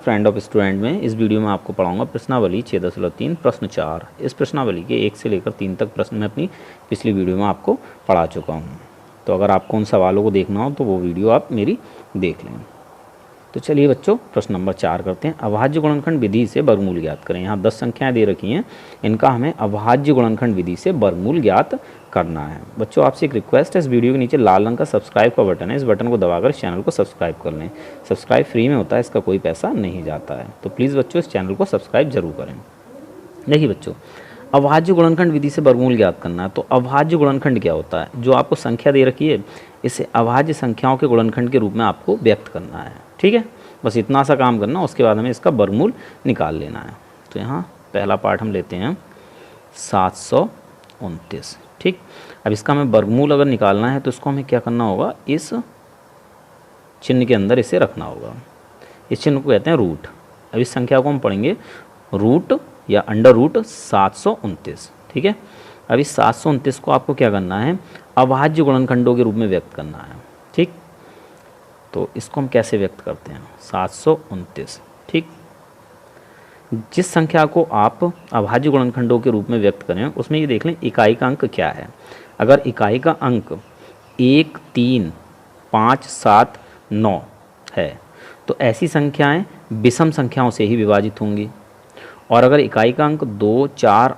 Friend of student में इस video में आपको पढ़ाऊंगा प्रश्नावली 6.3 प्रश्न 4। इस प्रश्नावली के 1 से लेकर 3 तक प्रश्न मैं अपनी पिछली वीडियो में आपको पढ़ा चुका हूं। तो अगर आपको उन सवालों को देखना हो तो वो वीडियो आप मेरी देख लें। तो चलिए बच्चों, प्रश्न नंबर 4 करते हैं। अभाज्य गुणनखंड विधि से वर्गमूल ज्ञात करें। यहाँ 10 संख्याएं दे रखी हैं, इनका हमें अभाज्य गुणनखंड विधि से वर्गमूल ज्ञात करना है। बच्चों आपसे एक रिक्वेस्ट है, इस वीडियो के नीचे लाल रंग का सब्सक्राइब का बटन है, इस बटन को दबाकर इस चैनल को सब्सक्राइब कर लें। सब्सक्राइब फ्री में होता है, इसका कोई पैसा नहीं जाता है। तो प्लीज़ बच्चों इस चैनल को सब्सक्राइब जरूर करें। देखिए बच्चों, अभाज्य गुणनखंड विधि से वर्गमूल ज्ञात करना है। तो अभाज्य गुणनखंड क्या होता है? जो आपको संख्या दे रखी है, इसे अभाज्य संख्याओं के गुणनखंड के रूप में आपको व्यक्त करना है। ठीक है, बस इतना सा काम करना, उसके बाद हमें इसका वर्गमूल निकाल लेना है। तो यहाँ पहला पार्ट हम लेते हैं 729। ठीक, अब इसका हमें वर्गमूल अगर निकालना है तो इसको हमें क्या करना होगा, इस चिन्ह के अंदर इसे रखना होगा। इस चिन्ह को कहते हैं रूट। अब इस संख्या को हम पढ़ेंगे रूट या अंडर रूट 729। ठीक है, अब इस 729 को आपको क्या करना है, अभाज्य गुणनखंडों के रूप में व्यक्त करना है। ठीक, तो इसको हम कैसे व्यक्त करते हैं, 729। ठीक, जिस संख्या को आप अभाज्य गुणनखंडों के रूप में व्यक्त करें उसमें ये देख लें इकाई का अंक क्या है। अगर इकाई का अंक 1, 3, 5, 7, 9 है तो ऐसी संख्याएं विषम संख्याओं से ही विभाजित होंगी। और अगर इकाई का अंक 2, 4,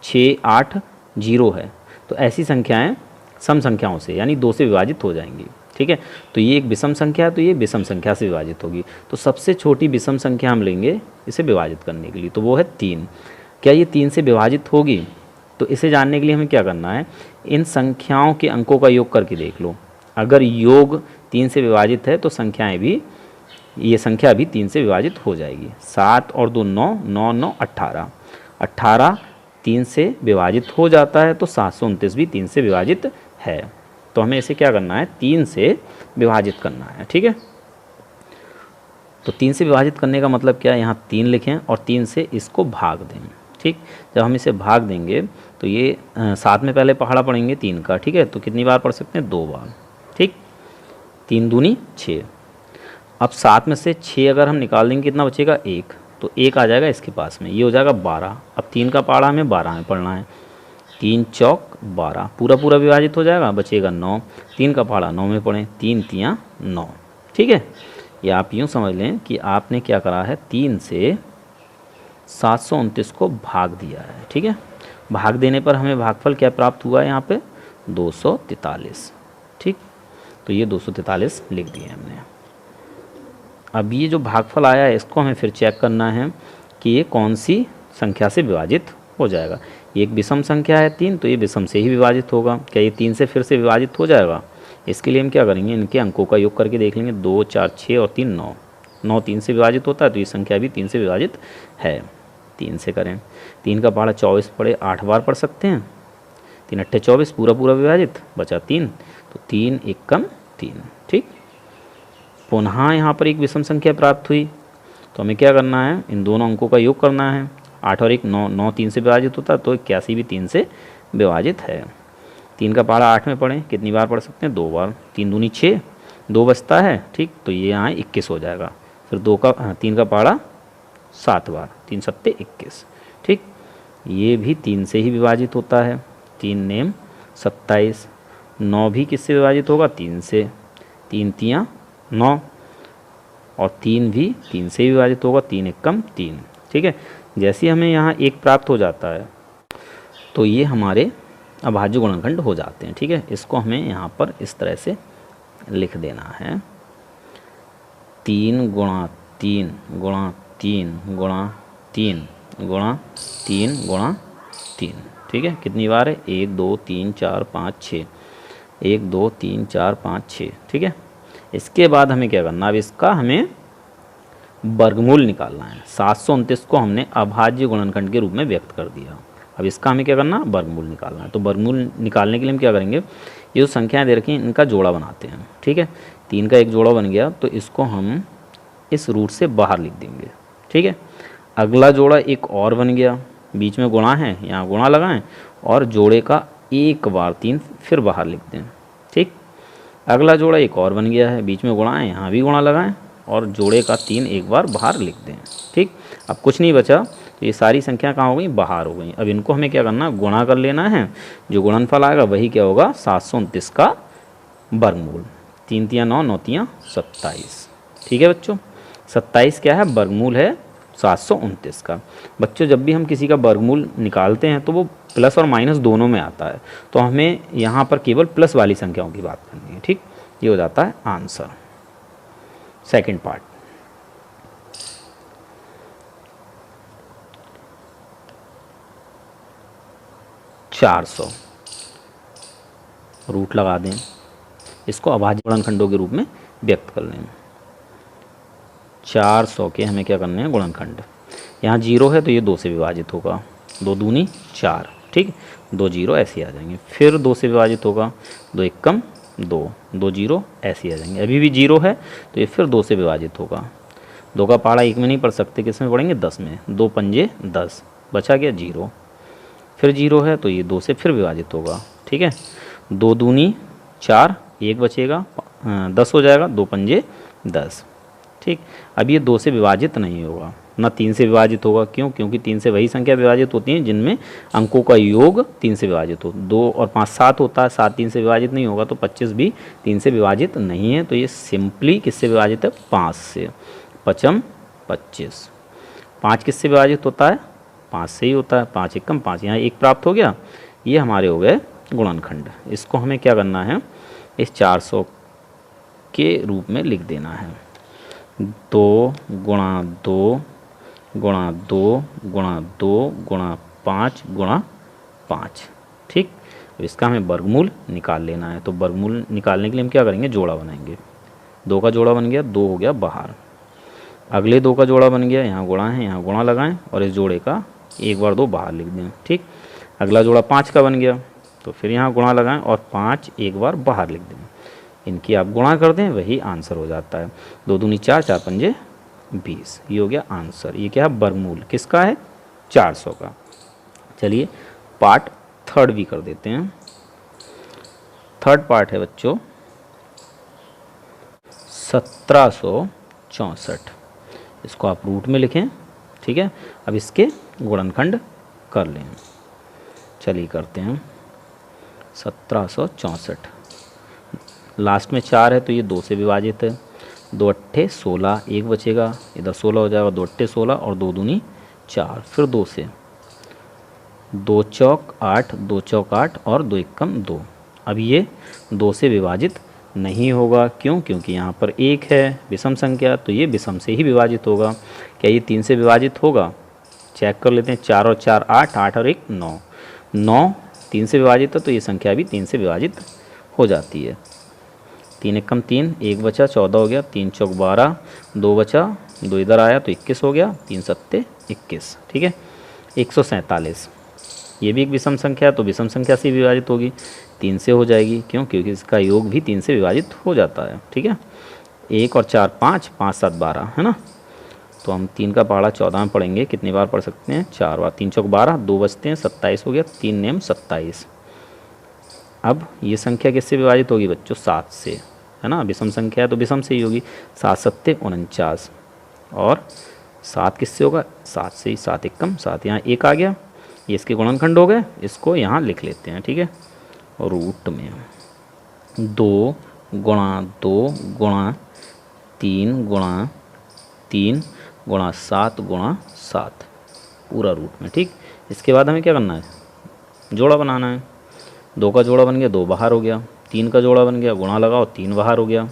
6, 8, 0 है तो ऐसी संख्याएं सम संख्याओं से यानी 2 से विभाजित हो जाएंगी। ठीक है, तो ये एक विषम संख्या है तो ये विषम संख्या से विभाजित होगी। तो सबसे छोटी विषम संख्या हम लेंगे इसे विभाजित करने के लिए, तो वो है 3। क्या ये 3 से विभाजित होगी? तो इसे जानने के लिए हमें क्या करना है, इन संख्याओं के अंकों का योग करके देख लो। अगर योग 3 से विभाजित है तो संख्याएँ भी, ये संख्या भी 3 से विभाजित हो जाएगी। 7 और 2 9, 9 9 18, 18 3 से विभाजित हो जाता है तो 729 भी 3 से विभाजित है। तो हमें इसे क्या करना है, 3 से विभाजित करना है। ठीक है, तो 3 से विभाजित करने का मतलब क्या है, यहाँ 3 लिखें और 3 से इसको भाग दें। ठीक, जब हम इसे भाग देंगे तो ये साथ में पहले पहाड़ा पढ़ेंगे 3 का। ठीक है, तो कितनी बार पढ़ सकते हैं, 2 बार। ठीक, 3 दूनी 6। अब 7 में से 6 अगर हम निकाल देंगे कितना बचेगा, 1, तो 1 आ जाएगा इसके पास में, ये हो जाएगा 12। अब 3 का पहाड़ा हमें 12 में पढ़ना है, 3 चौक 12, पूरा पूरा विभाजित हो जाएगा, बचेगा 9। 3 का पहाड़ा 9 में पढ़ें, 3 तियाँ 9। ठीक है, ये आप यूँ समझ लें कि आपने क्या करा है, 3 से 729 को भाग दिया है। ठीक है, भाग देने पर हमें भागफल क्या प्राप्त हुआ है, यहाँ पे 243। ठीक, तो ये 243 लिख दिए हमने। अब ये जो भागफल आया है इसको हमें फिर चेक करना है कि ये कौन सी संख्या से विभाजित हो जाएगा। ये एक विषम संख्या है 3, तो ये विषम से ही विभाजित होगा। क्या ये 3 से फिर से विभाजित हो जाएगा? इसके लिए हम क्या करेंगे, इनके अंकों का योग करके देख लेंगे। 2, 4, 6 और 3 9, 9 3 से विभाजित होता है तो ये संख्या भी 3 से विभाजित है। 3 से करें, 3 का पहाड़ा 24 पढ़े, 8 बार पढ़ सकते हैं। 3 अट्ठे 24, पूरा पूरा विभाजित, बचा 3, तो 3 एकम 3। ठीक, पुनः यहाँ पर एक विषम संख्या प्राप्त हुई तो हमें क्या करना है, इन दोनों अंकों का योग करना है। 8 और 1 9, 9 3 से विभाजित होता है तो 81 भी 3 से विभाजित है। 3 का पहाड़ा 8 में पढ़ें, कितनी बार पढ़ सकते हैं, 2 बार। 3 दूनी 6, 2 बचता है। ठीक, तो ये यहाँ 21 हो जाएगा। फिर 3 का पहाड़ा 7 बार, 3 सत्ते 21। ठीक, ये भी 3 से ही विभाजित होता है। 3 नेम 27। 9 भी किससे विभाजित होगा, 3 से। 3 तियाँ 9 और 3 भी 3 से विभाजित होगा, 3 एकम 3। ठीक है, जैसे हमें यहाँ 1 प्राप्त हो जाता है तो ये हमारे अभाज्य गुणनखंड हो जाते हैं। ठीक है, इसको हमें यहाँ पर इस तरह से लिख देना है, 3 गुणा 3 गुणा 3 गुणा 3 गुणा 3 गुणा 3। ठीक है, कितनी बार है, 1 2 3 4 5 6, 1 2 3 4 5 6। ठीक है, इसके बाद हमें क्या करना, अब इसका हमें वर्गमूल निकालना है। 729 को हमने अभाज्य गुणनखंड के रूप में व्यक्त कर दिया, अब इसका हमें क्या करना, वर्गमूल निकालना है। तो वर्गमूल निकालने के लिए हम क्या करेंगे, ये जो संख्याएं दे रखी हैं इनका जोड़ा बनाते हैं। ठीक है, 3 का एक जोड़ा बन गया तो इसको हम इस रूट से बाहर लिख देंगे। ठीक है, अगला जोड़ा एक और बन गया, बीच में गुणा है, यहाँ गुणा लगाएं और जोड़े का एक बार 3 फिर बाहर लिख दें। ठीक, अगला जोड़ा एक और बन गया है, बीच में गुणा है, यहाँ भी गुणा लगाएं और जोड़े का 3 एक बार बाहर लिख दें। ठीक, अब कुछ नहीं बचा, तो ये सारी संख्या कहाँ हो गई, बाहर हो गई। अब इनको हमें क्या करना, गुणा कर लेना है। जो गुणनफल आएगा वही क्या होगा, 729 का वर्गमूल। 3 तियाँ 9, 9 तियाँ 27। ठीक है बच्चों, 27 क्या है, वर्गमूल है 729 का। बच्चों जब भी हम किसी का वर्गमूल निकालते हैं तो वो प्लस और माइनस दोनों में आता है, तो हमें यहाँ पर केवल प्लस वाली संख्याओं की बात करनी है। ठीक, ये हो जाता है आंसर, सेकंड पार्ट। चार सौ रूट लगा दें, इसको अभाज्य गुणनखंडों के रूप में व्यक्त कर लें। 400 के हमें क्या करने हैं, गुणनखंड। यहाँ 0 है तो ये 2 से विभाजित होगा, 2 दूनी 4। ठीक, 2 0 ऐसे आ जाएंगे। फिर 2 से विभाजित होगा, 2 एकम 2, 2 0 ऐसे आ जाएंगे। अभी भी 0 है तो ये फिर 2 से विभाजित होगा। 2 का पहाड़ा 1 में नहीं पढ़ सकते, किस में पढ़ेंगे, 10 में। 2 पंजे 10, बचा गया 0। फिर 0 है तो ये 2 से फिर विभाजित होगा। ठीक है, 2 दूनी 4, 1 बचेगा, 10 हो जाएगा, 2 पंजे 10। ठीक, अब ये 2 से विभाजित नहीं होगा, ना 3 से विभाजित होगा। क्यों, क्योंकि 3 से वही संख्या विभाजित होती हैं जिनमें अंकों का योग 3 से विभाजित हो। 2 और 5 7 होता है, 7 3 से विभाजित नहीं होगा, तो 25 भी 3 से विभाजित नहीं है। तो ये सिंपली किससे विभाजित है, 5 से। 5 25। 5 किससे विभाजित होता है, 5 से ही होता है। 5 एकम 5, यहाँ 1 प्राप्त हो गया। ये हमारे हो गए गुणनखंड। इसको हमें क्या करना है, इस 400 के रूप में लिख देना है। 2 गुणा 2 गुणा 2 गुणा 2 गुणा 5 गुणा 5। ठीक, अब इसका हमें वर्गमूल निकाल लेना है। तो वर्गमूल निकालने के लिए हम क्या करेंगे, जोड़ा बनाएंगे। 2 का जोड़ा बन गया, 2 हो गया बाहर। अगले 2 का जोड़ा बन गया, यहाँ गुणा है, यहाँ गुणा लगाएं और इस जोड़े का एक बार 2 बाहर लिख दें। ठीक, अगला जोड़ा 5 का बन गया, तो फिर यहाँ गुणा लगाएं और 5 एक बार बाहर लिख दें। इनकी आप गुणा कर दें, वही आंसर हो जाता है। 2 दूनी 4, 4 पंजे 20। ये हो गया आंसर। ये क्या है, वर्गमूल किसका है, 400 का। चलिए पार्ट थर्ड भी कर देते हैं। थर्ड पार्ट है बच्चों 1764। इसको आप रूट में लिखें। ठीक है, अब इसके गुणनखंड कर लें। चलिए करते हैं। 1764, लास्ट में 4 है तो ये 2 से विभाजित है। 2 अट्ठे 16, 1 बचेगा, इधर 16 हो जाएगा। 2 अट्ठे 16 और 2 दूनी 4, फिर 2 से। 2 चौक 8, 2 चौक 8 और 2 एकम 2। अब ये 2 से विभाजित नहीं होगा। क्यों, क्योंकि यहाँ पर 1 है विषम संख्या, तो ये विषम से ही विभाजित होगा। क्या ये 3 से विभाजित होगा, चेक कर लेते हैं। 4 और 4 8, 8 और 1 9। 9 3 से विभाजित है तो ये संख्या भी 3 से विभाजित हो जाती है। 3 एकम 3, 1 बचा, 14 हो गया। 3 चौक 12, 2 बचा, 2 इधर आया तो 21 हो गया। 3 सत्ते 21। ठीक है, 147। ये भी एक विषम संख्या है तो विषम संख्या से विभाजित होगी, 3 से हो जाएगी। क्यों, क्योंकि इसका योग भी 3 से विभाजित हो जाता है। ठीक है, 1 और 4 5, 5 7 12 है ना। तो हम 3 का पहाड़ा 14 में पढ़ेंगे, कितनी बार पढ़ सकते हैं, 4 बार। 3 चौक 12, 2 बचते हैं, 27 हो गया। 3 नेम 27। अब ये संख्या किससे विभाजित होगी बच्चों, 7 से, है ना। विषम संख्या है तो विषम से ही होगी। 7 सत्ते 49 और 7 किससे होगा, 7 से ही। 7 एकम 7, यहाँ 1 आ गया, ये इसके गुणनखंड हो गए। इसको यहाँ लिख लेते हैं। ठीक है, और रूट में 2 गुणा 2 गुणा 3 गुणा 3 गुणा 7 गुणा 7, पूरा रूट में। ठीक, इसके बाद हमें क्या करना है, जोड़ा बनाना है। 2 का जोड़ा बन गया, 2 बाहर हो गया। 3 का जोड़ा बन गया, गुणा लगाओ, 3 बाहर हो गया।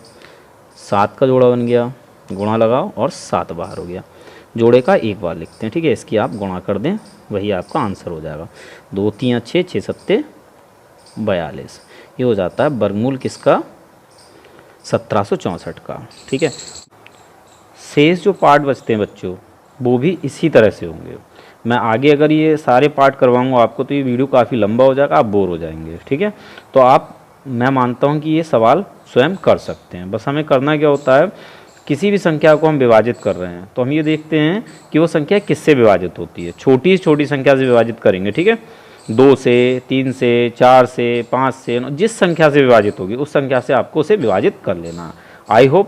7 का जोड़ा बन गया, गुणा लगाओ और 7 बाहर हो गया। जोड़े का एक बार लिखते हैं। ठीक है, इसकी आप गुणा कर दें, वही आपका आंसर हो जाएगा। 2 3 6, 6 सत्ते 42। ये हो जाता है वर्गमूल किसका, 1764 का। ठीक है, शेष जो पार्ट बचते हैं बच्चों वो भी इसी तरह से होंगे। मैं आगे अगर ये सारे पार्ट करवाऊंगा आपको तो ये वीडियो काफ़ी लंबा हो जाएगा, आप बोर हो जाएंगे। ठीक है, तो आप, मैं मानता हूँ कि ये सवाल स्वयं कर सकते हैं। बस हमें करना क्या होता है, किसी भी संख्या को हम विभाजित कर रहे हैं तो हम ये देखते हैं कि वो संख्या किससे विभाजित होती है। छोटी से छोटी संख्या से विभाजित करेंगे। ठीक है, 2 से, 3 से, 4 से, 5 से, जिस संख्या से विभाजित होगी उस संख्या से आपको उसे विभाजित कर लेना। I hope